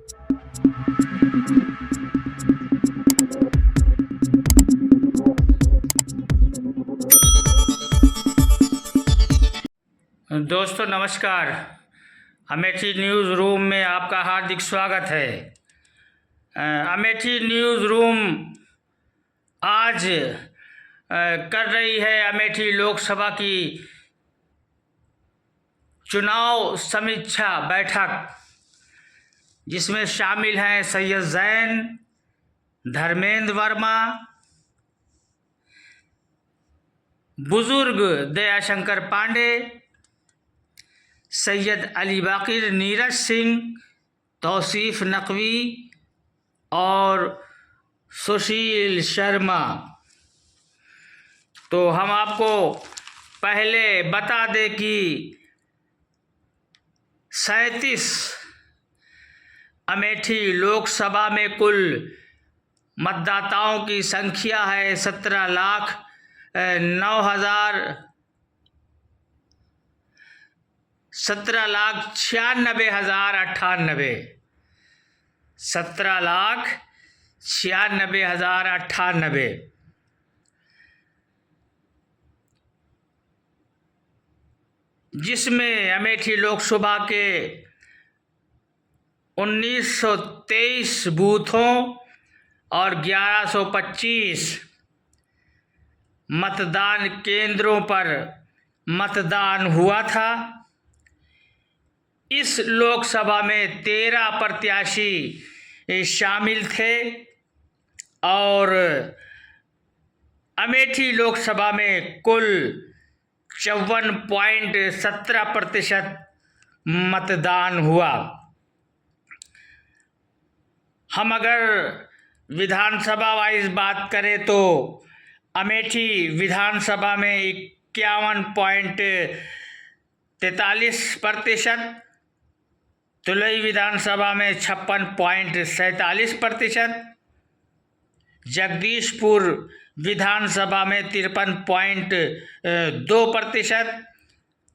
दोस्तों नमस्कार, Amethi news room में आपका हार्दिक स्वागत है। अमेठी न्यूज़ रूम आज कर रही है अमेठी लोकसभा की चुनाव समीक्षा बैठक, जिसमें शामिल हैं सैयद जैन, धर्मेंद्र वर्मा, बुजुर्ग दयाशंकर पांडे, सैयद अली बाकिर, नीरज सिंह, तौसीफ नकवी और सुशील शर्मा। तो हम आपको पहले बता दें कि 37 अमेठी लोकसभा में कुल मतदाताओं की संख्या है 17,96,098। 17,96,098, जिसमें अमेठी लोकसभा के 1923 बूथों और 1125 मतदान केंद्रों पर मतदान हुआ था। इस लोकसभा में 13 प्रत्याशी शामिल थे और अमेठी लोकसभा में कुल 54.17% मतदान हुआ। हम अगर विधानसभा वाइज बात करें तो अमेठी विधानसभा में 51.43%, तुलई विधानसभा में 56.47%, जगदीशपुर विधानसभा में 53.2%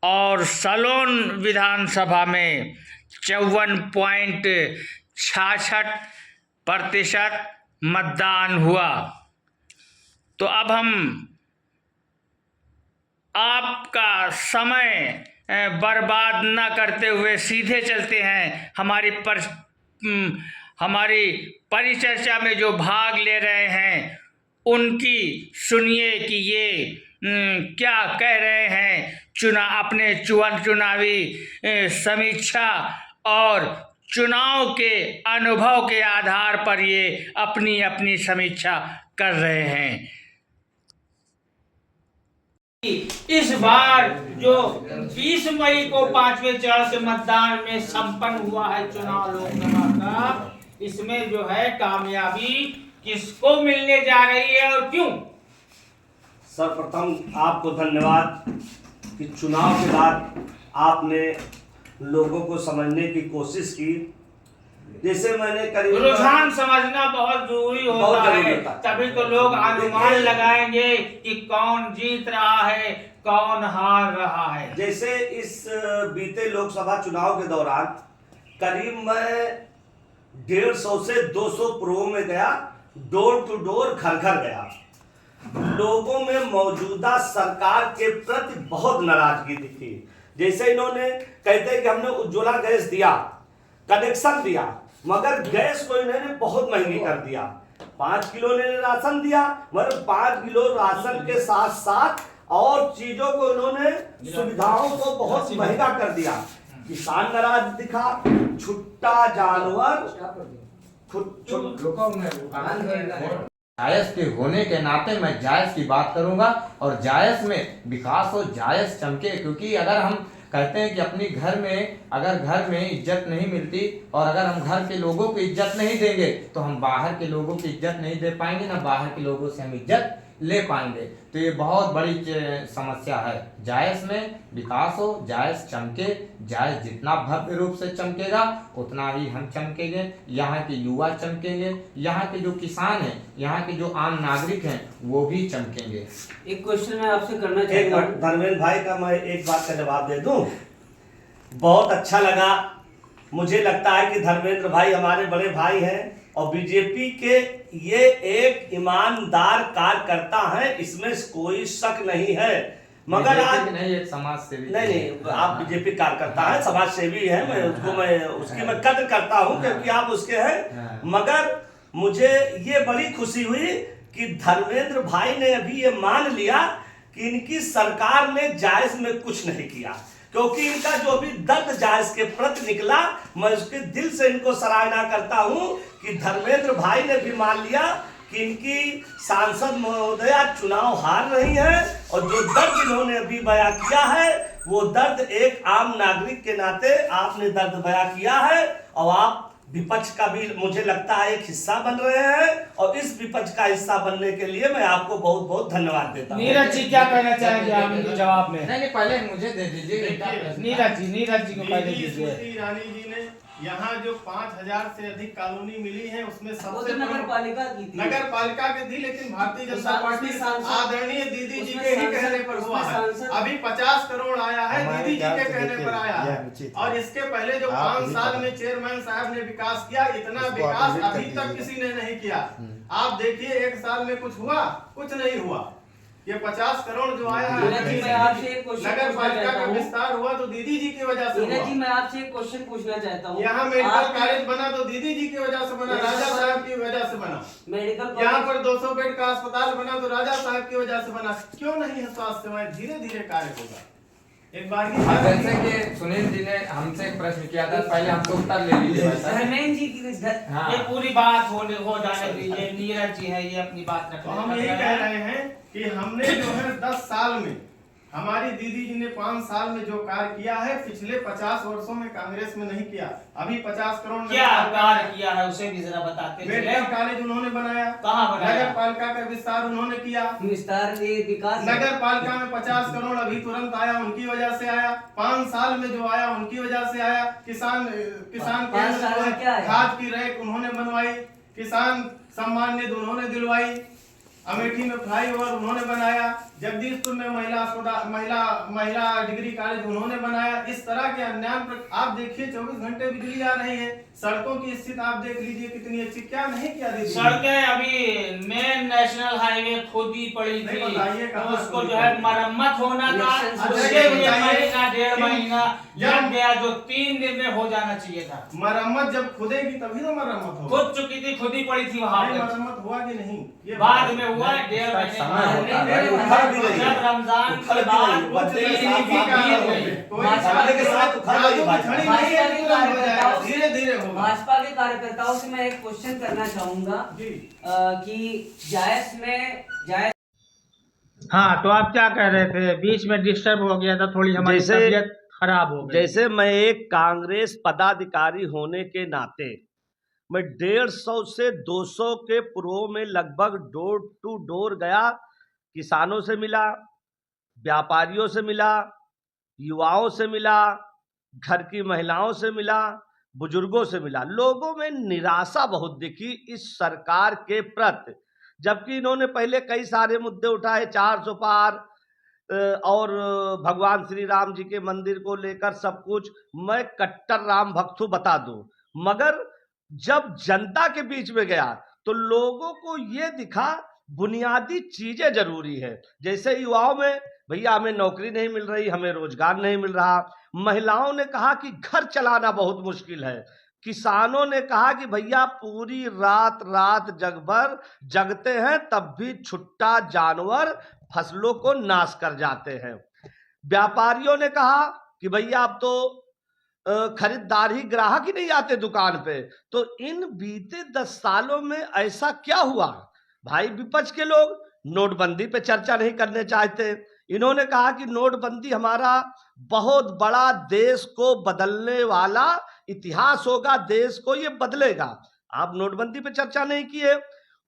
और सलोन विधानसभा में 54.66% मतदान हुआ। तो अब हम आपका समय बर्बाद न करते हुए सीधे चलते हैं हमारी परिचर्चा में जो भाग ले रहे हैं उनकी सुनिए कि ये क्या कह रहे हैं। अपने चुनावी समीक्षा और चुनाव के अनुभव के आधार पर ये अपनी अपनी समीक्षा कर रहे हैं। इस बार जो 20 मई को 5वें चरण के मतदान में संपन्न हुआ है चुनाव लोकसभा का, इसमें जो है कामयाबी किसको मिलने जा रही है और क्यों? सर्वप्रथम आपको धन्यवाद कि चुनाव के बाद आपने लोगों को समझने की कोशिश की। जैसे मैंने रुझान समझना बहुत जरूरी होता है, तभी तो लोग अनुमान लगाएंगे कि कौन जीत रहा है, कौन हार रहा है। जैसे इस बीते लोकसभा चुनाव के दौरान करीब मैं 150 से 200 प्रो में गया, डोर टू डोर, घर घर गया। लोगों में मौजूदा सरकार के प्रति बहुत नाराजगी दिखी। जैसे इन्होंने कहते कि हमने उज्ज्वला गैस दिया, कनेक्शन दिया, मगर गैस को इन्होंने बहुत महंगी कर दिया। 5 किलो ने राशन दिया, मगर 5 किलो राशन के साथ साथ और चीजों को इन्होंने, सुविधाओं को बहुत महंगा कर दिया। किसान नाराज दिखा, छुट्टा जानवर जायज के होने के नाते मैं जायज की बात करूंगा और जायज में विकास हो, जायज चमके। क्योंकि अगर हम कहते हैं कि अपनी घर में अगर घर में इज्जत नहीं मिलती और अगर हम घर के लोगों को इज्जत नहीं देंगे तो हम बाहर के लोगों की इज्जत नहीं दे पाएंगे, ना बाहर के लोगों से हम इज्जत ले पाएंगे। तो ये बहुत बड़ी समस्या है। जायज में विकास हो, जायज चमके, जायज जितना भव्य रूप से चमकेगा उतना ही हम चमकेंगे, यहाँ के युवा चमकेंगे, यहाँ के जो किसान हैं, यहाँ के जो आम नागरिक हैं वो भी चमकेंगे। एक क्वेश्चन मैं आपसे करना चाहता हूं धर्मेंद्र भाई का मैं एक बात का जवाब दे दूं। बहुत अच्छा लगा मुझे लगता है कि धर्मेंद्र भाई हमारे बड़े भाई हैं और बीजेपी के ये एक ईमानदार कार्यकर्ता हैं, इसमें कोई शक नहीं है। मगर बीजेपी आज की नहीं, एक समाज सेवी। नहीं, आप बीजेपी कार्यकर्ता हैं, समाज सेवी हैं, मैं उसकी मैं कद्र करता हूं क्योंकि आप उसके हैं। मगर मुझे ये बड़ी खुशी हुई कि धर्मेंद्र भाई ने अभी ये मान लिया कि इनकी सरकार ने जायज में कुछ नहीं किया, क्योंकि इनका जो भी दर्द जायज के प्रति निकला, मैं उसके दिल से इनको सराहना करता हूं कि धर्मेंद्र भाई ने भी मान लिया कि इनकी सांसद महोदया चुनाव हार रही है और जो दर्द इन्होंने अभी बयां किया है वो दर्द एक आम नागरिक के नाते आपने दर्द बयां किया है और आप विपक्ष का भी मुझे लगता है एक हिस्सा बन रहे हैं और इस विपक्ष का हिस्सा बनने के लिए मैं आपको बहुत बहुत धन्यवाद देता हूं। नीरज जी क्या कहना चाहेंगे आप इनके जवाब में? नहीं, पहले मुझे दे दीजिए। नीरज जी को पहले दीजिए। स्मृति ईरानी जी ने यहाँ जो 5000 से अधिक कॉलोनी मिली है उसमें वो सबसे तो नगर पालिका की थी। नगर पालिका के थी, लेकिन भारतीय जनता पार्टी आदरणीय दीदी जी उसमें के ही सांसद- कहने पर हुआ है। सांसद- अभी 50 करोड़ आया है, हमारे दीदी जी ख्याल के से कहने देखिए, पर आया यह है। अनुचित और है। इसके पहले जो आप 5 ही साल करें। में चेयरमैन साहब ने विकास किया, इतना इसको विकास आप विजिट अभी कर तक दीजिएगा। किसी ने नहीं किया। आप देखिए 1 साल में कुछ हुआ, कुछ नहीं हुआ। ये 50 करोड़ जो आया है, नीरज जी, मैं आपसे एक क्वेश्चन नगर पूछना पालिका चाहता का हूँ। विस्तार हुआ तो दीदी जी की वजह से नीरज जी, हुआ। मैं आपसे एक क्वेश्चन पूछना चाहता हूँ। यहाँ मेडिकल आप- कॉलेज बना तो दीदी जी की वजह से बना, राजा साहब की वजह से बना। मेडिकल यहाँ कॉलेज- पर 200 बेड का अस्पताल बना तो राजा साहब की वजह से बना। क्यों नहीं है स्वास्थ्य सेवाएं? धीरे धीरे कार्य होगा। एक बार की अब जैसे कि सुनील जी ने हमसे एक प्रश्न किया था, पहले हमसे उत्तर ले लीजिए भाई साहब। धर्मेंद्र जी की हाँ। ये पूरी बात हो जाने दीजिए। नीरज जी है, ये अपनी बात रख तो हम यही कह रहे हैं कि हमने जो है 10 साल में, हमारी दीदी जी ने 5 साल में जो कार्य किया है, पिछले 50 वर्षों में कांग्रेस में नहीं किया। अभी 50 करोड़ क्या कार्य किया है उसे भी जरा बताते चले। मेडिकल कॉलेज उन्होंने बनाया, कहाँ बनाया? नगर पालिका का विस्तार उन्होंने किया, विस्तार ये विकास नगर पालिका में 50 करोड़ अभी तुरंत आया, उनकी वजह से आया। 5 साल में जो आया उनकी वजह से आया। किसान 5 साल में क्या है? खाद की रैक उन्होंने बनवाई, किसान सम्मान निधि उन्होंने दिलवाई, अमेठी में फ्लाईओवर उन्होंने बनाया, जगदीशपुर में महिला डिग्री कॉलेज उन्होंने बनाया। इस तरह के अन्य आप देखिए 24 घंटे बिजली आ रही है। सड़कों की स्थिति आप देख लीजिए कितनी अच्छी, क्या नहीं किया दीदी? सड़कें अभी मेन नेशनल हाईवे खोदी पड़ी नहीं थी, बताइए तो कहाँ उसको खोदी जो है पड़ी? मरम्मत होना था, इलेक्शन उसके से लिए बताइए। महीना 1.5 महीना जब- लग गया, जो 3 दिन में हो जाना चाहिए था। मरम्मत जब खुदेगी तभी तो मरम्मत होगी। खुद चुकी थी, खुदी पड़ी थी वहां नहीं, पे, मरम्मत हुआ कि नहीं? ये बाद में हुआ 1.5 महीने समय बाद। होता है। उखड़ भी रही है। जब रमजान उखड़ के भी बाद रही है। बच्चे के साथ तीन साथ ईद हो गई। गए। कोई भाजपा के साथ उखड़ रही जादू है की छड़ी भाजपा। नहीं है, भाजपा के तुरंत हो जाएगा, कार्यकर्ताओं से- धीरे धीरे होगा। भाजपा के कार्यकर्ताओं से मैं एक क्वेश्चन करना चाहूंगा जी। कि जायज हाँ, तो आप क्या कह रहे थे? बीच में डिस्टर्ब हो गया था, थोड़ी हमारी जैसे- तबीयत खराब हो गई। जैसे मैं एक कांग्रेस पदाधिकारी होने के नाते मैं 150 से 200 के प्रो में लगभग डोर टू डोर गया, किसानों से मिला, व्यापारियों से मिला, युवाओं से मिला, घर की महिलाओं से मिला, बुजुर्गों से मिला। लोगों में निराशा बहुत दिखी इस सरकार के प्रति, जबकि इन्होंने पहले कई सारे मुद्दे उठाए, 400 पार और भगवान श्री राम जी के मंदिर को लेकर सब कुछ। मैं कट्टर राम भक्त हूं, बता दूं, मगर जब जनता के बीच में गया तो लोगों को ये दिखा बुनियादी चीजें जरूरी है। जैसे युवाओं में, भैया हमें नौकरी नहीं मिल रही, हमें रोजगार नहीं मिल रहा। महिलाओं ने कहा कि घर चलाना बहुत मुश्किल है। किसानों ने कहा कि भैया पूरी रात रात जगभर जगते हैं, तब भी छुट्टा जानवर फसलों को नाश कर जाते हैं। व्यापारियों ने कहा कि भैया अब तो खरीदार ही, ग्राहक ही नहीं आते दुकान पे। तो इन बीते 10 सालों में ऐसा क्या हुआ? भाई विपक्ष के लोग नोटबंदी पे चर्चा नहीं करने चाहते। इन्होंने कहा कि नोटबंदी हमारा बहुत बड़ा देश को बदलने वाला इतिहास होगा, देश को ये बदलेगा। आप नोटबंदी पे चर्चा नहीं किए।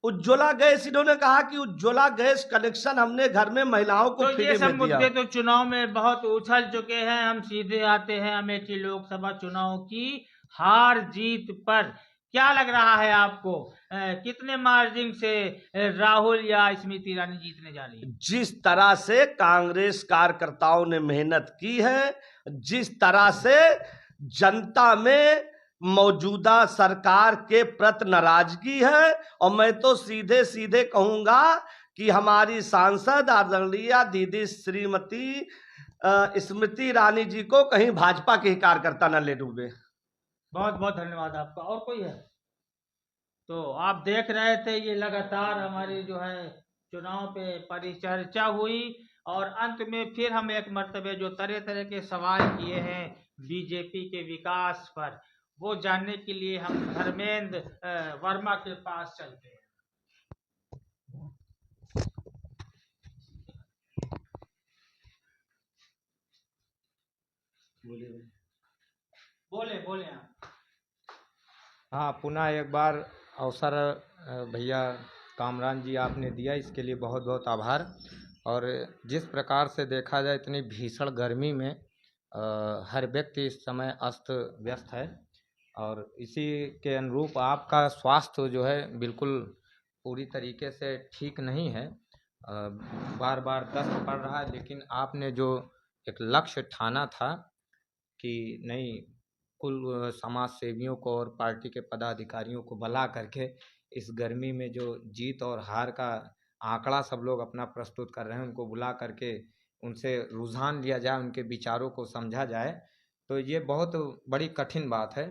उज्ज्वला गैस, इन्होंने कहा कि उज्ज्वला गैस कनेक्शन हमने घर में महिलाओं को तो फ्री ये सब में दिया। मुद्दे तो चुनाव में बहुत उछल चुके हैं। हम सीधे आते हैं अमेठी लोकसभा चुनाव की हार जीत पर। क्या लग रहा है आपको, कितने मार्जिन से राहुल या स्मृति ईरानी जीतने जा रही है? जिस तरह से कांग्रेस कार्यकर्ताओं ने मेहनत की है, जिस तरह से जनता में मौजूदा सरकार के प्रति नाराजगी है। और मैं तो सीधे सीधे कहूंगा कि हमारी सांसद आदरणीय दीदी श्रीमती स्मृति ईरानी जी को कहीं भाजपा के ही कार्यकर्ता न ले डूबे। बहुत बहुत धन्यवाद आपका। और कोई है? तो आप देख रहे थे ये लगातार हमारी जो है चुनाव पे परिचर्चा हुई और अंत में फिर हम एक मर्तबे जो तरह तरह के सवाल किए हैं बीजेपी के विकास पर, वो जानने के लिए हम धर्मेंद्र वर्मा के पास चलते हैं। बोले बोले आप। हाँ, पुनः एक बार अवसर भैया कामरान जी आपने दिया, इसके लिए बहुत बहुत आभार। और जिस प्रकार से देखा जाए इतनी भीषण गर्मी में हर व्यक्ति इस समय अस्त व्यस्त है और इसी के अनुरूप आपका स्वास्थ्य जो है बिल्कुल पूरी तरीके से ठीक नहीं है, बार बार दस्त पड़ रहा है। लेकिन आपने जो एक लक्ष्य ठाना था कि नहीं, कुल समाज सेवियों को और पार्टी के पदाधिकारियों को बुला करके इस गर्मी में जो जीत और हार का आंकड़ा सब लोग अपना प्रस्तुत कर रहे हैं, उनको बुला करके उनसे रुझान लिया जाए, उनके विचारों को समझा जाए, तो ये बहुत बड़ी कठिन बात है।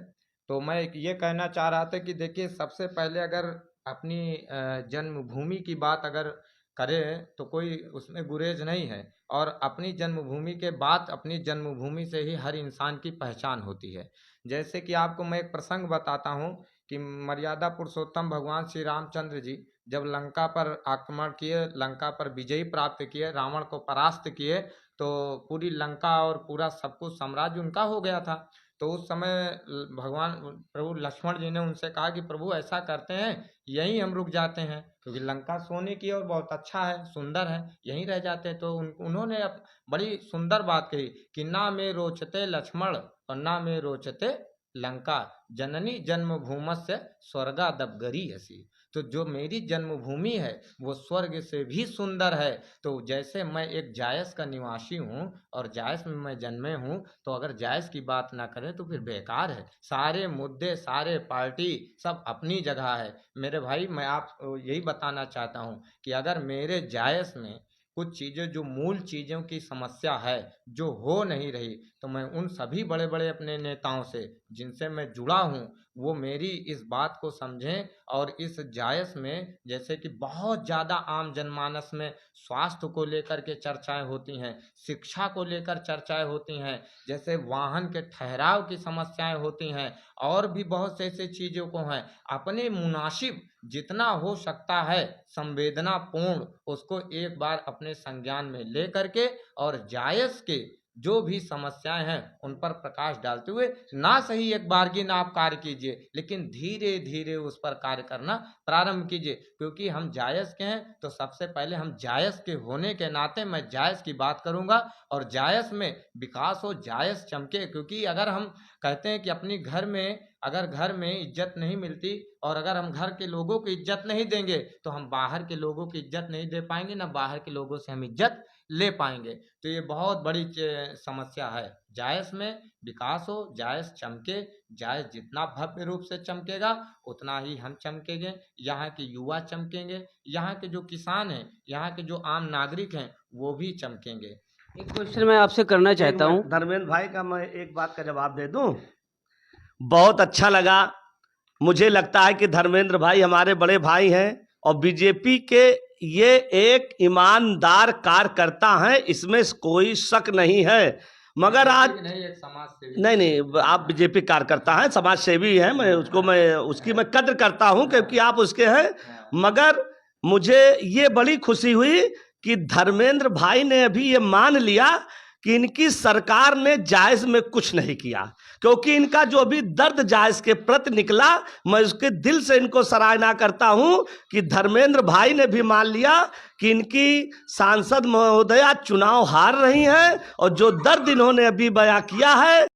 तो मैं ये कहना चाह रहा था कि देखिए, सबसे पहले अगर अपनी जन्मभूमि की बात अगर करें तो कोई उसमें गुरेज नहीं है, और अपनी जन्मभूमि के बाद अपनी जन्मभूमि से ही हर इंसान की पहचान होती है। जैसे कि आपको मैं एक प्रसंग बताता हूँ कि मर्यादा पुरुषोत्तम भगवान श्री रामचंद्र जी जब लंका पर आक्रमण किए, लंका पर विजय प्राप्त किए, रावण को परास्त किए, तो पूरी लंका और पूरा सब कुछ साम्राज्य उनका हो गया था। तो उस समय भगवान प्रभु लक्ष्मण जी ने उनसे कहा कि प्रभु ऐसा करते हैं, यहीं हम रुक जाते हैं, क्योंकि लंका सोने की और बहुत अच्छा है, सुंदर है, यहीं रह जाते हैं। तो उन्होंने बड़ी सुंदर बात कही कि ना में रोचते लक्ष्मण और ना में रोचते लंका, जननी जन्मभूमस्य स्वर्गादपगरी हसी। तो जो मेरी जन्मभूमि है वो स्वर्ग से भी सुंदर है। तो जैसे मैं एक जायस का निवासी हूँ और जायस में मैं जन्मे हूँ, तो अगर जायस की बात ना करें तो फिर बेकार है। सारे मुद्दे, सारे पार्टी सब अपनी जगह है। मेरे भाई, मैं आप यही बताना चाहता हूँ कि अगर मेरे जायस में कुछ चीज़ें, जो मूल चीज़ों की समस्या है, जो हो नहीं रही, तो मैं उन सभी बड़े बड़े अपने नेताओं से जिनसे मैं जुड़ा हूँ, वो मेरी इस बात को समझें। और इस जायस में जैसे कि बहुत ज़्यादा आम जनमानस में स्वास्थ्य को लेकर के चर्चाएं होती हैं, शिक्षा को लेकर चर्चाएं होती हैं, जैसे वाहन के ठहराव की समस्याएं होती हैं, और भी बहुत से ऐसे चीज़ों को हैं। अपने मुनासिब जितना हो सकता है संवेदना पूर्ण उसको एक बार अपने संज्ञान में ले करके और जायस के जो भी समस्याएं हैं उन पर प्रकाश डालते हुए ना सही एक बारगिन आप कार्य कीजिए, लेकिन धीरे धीरे उस पर कार्य करना प्रारंभ कीजिए। क्योंकि हम जायस के हैं तो सबसे पहले हम जायस के होने के नाते मैं जायस की बात करूंगा और जायस में विकास हो, जायस चमके। क्योंकि अगर हम कहते हैं कि अपनी घर में अगर घर में इज्जत नहीं मिलती और अगर हम घर के लोगों को इज्जत नहीं देंगे तो हम बाहर के लोगों की इज्जत नहीं दे पाएंगे, ना बाहर के लोगों से हम इज्जत ले पाएंगे। तो ये बहुत बड़ी समस्या है। जायस में विकास हो, जायस चमके, जायस जितना भव्य रूप से चमकेगा उतना ही हम चमकेंगे, यहाँ के युवा चमकेंगे, यहाँ के जो किसान हैं, यहाँ के जो आम नागरिक हैं वो भी चमकेंगे। एक क्वेश्चन मैं आपसे करना चाहता हूँ धर्मेंद्र भाई का, मैं एक बात का जवाब दे दूं। बहुत अच्छा लगा, मुझे लगता है कि धर्मेंद्र भाई हमारे बड़े भाई हैं और बीजेपी के ये एक ईमानदार कार्यकर्ता हैं, इसमें कोई शक नहीं है। मगर आज नहीं, एक समाज सेवी नहीं, आप बीजेपी कार्यकर्ता हैं, समाज सेवी हैं, मैं उसकी मैं कद्र करता हूं क्योंकि आप उसके हैं। मगर मुझे ये बड़ी खुशी हुई कि धर्मेंद्र भाई ने अभी ये मान लिया कि इनकी सरकार ने जायज में कुछ नहीं किया, क्योंकि इनका जो भी दर्द जायज के प्रति निकला, मैं उसके दिल से इनको सराहना करता हूं कि धर्मेंद्र भाई ने भी मान लिया कि इनकी सांसद महोदया चुनाव हार रही हैं और जो दर्द इन्होंने अभी बयां किया है